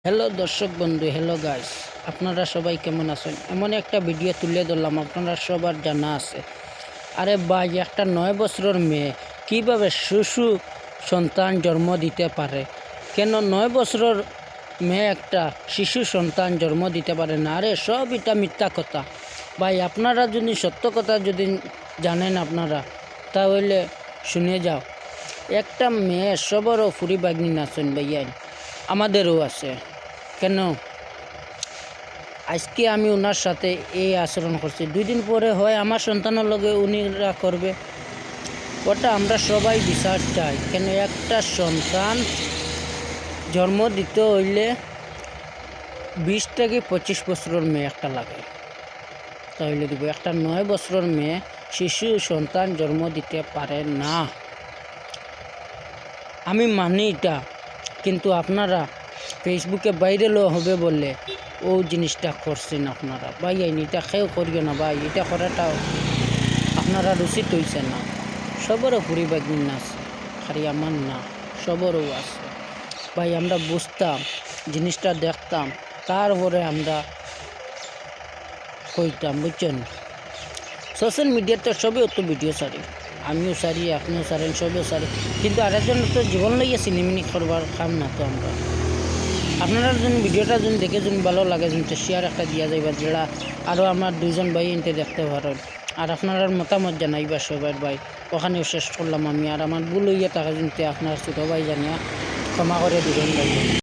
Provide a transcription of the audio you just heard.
Hello দর্শক বন্ধু, hello guys, আপনারা সবাই কেমন আছেন? এমন একটা ভিডিও তুলে ধরলাম, আপনারা সবার জানা আছে। আরে ভাই, একটা 9 বছরের মেয়ে কিভাবে শিশু সন্তান জন্ম দিতে পারে? কেন 9 বছরের মেয়ে একটা শিশু সন্তান জন্ম দিতে পারে না? আরে সব এটা মিথ্যা কথা ভাই। আপনারা যদি সত্য কথা যদি জানেন আপনারা, তাহলে শুনে যাও। একটা মেয়ে সবারও ফুরি বাগনি নাচেন ভাইয়াই, আমাদেরও আছে। কেন আজকে আমি ওনার সাথে এই আচরণ করছি, 2 দিন পরে হয় আমার সন্তানের লগে উনিরা করবে। ওটা আমরা সবাই বিচার চাই। কেন একটা সন্তান জন্ম দিতে হইলে 20 থেকে 25 বছরের মেয়ে একটা লাগে, তাহলে দিব। একটা 9 বছরের মেয়ে শিশু সন্তান জন্ম দিতে পারে না, আমি মানি এটা। কিন্তু আপনারা ফেসবুকে ভাইরালও হবে বললে ও জিনিসটা করছেন আপনারা। ভাই এটা কেউ করিও না ভাই, এটা করাটাও আপনারা উচিত হইছে না। সবারও পরিবাগিন আছে, খালি আমার না, সবারও আছে ভাই। আমরা বুঝতাম, জিনিসটা দেখতাম, তারপরে আমরা কইতাম, বুঝছেন? সোশ্যাল মিডিয়াতে সবে অত ভিডিও সারি, আমিও সারি, আপনিও সারেন, সবেও সারি। কিন্তু আরেকজন তো জীবন লইয়া সিনেমিনি করবার কাম না তো আমরা। আপনারা যদি ভিডিওটা যদি দেখে যদি ভালো লাগে, যদি শেয়ার একটা দিয়া যাইবা, যেটা আরও আমার 2জন ভাই এনতে দেখতে পারেন। আর আপনার মতামত জানাইবা সবার ভাই। ওখানেও শেষ করলাম আমি। আর আমার ভুল হইয়া টাকা যদি আপনার ছোটো ভাই জানিয়া ক্ষমা করে দিবেন ভাই।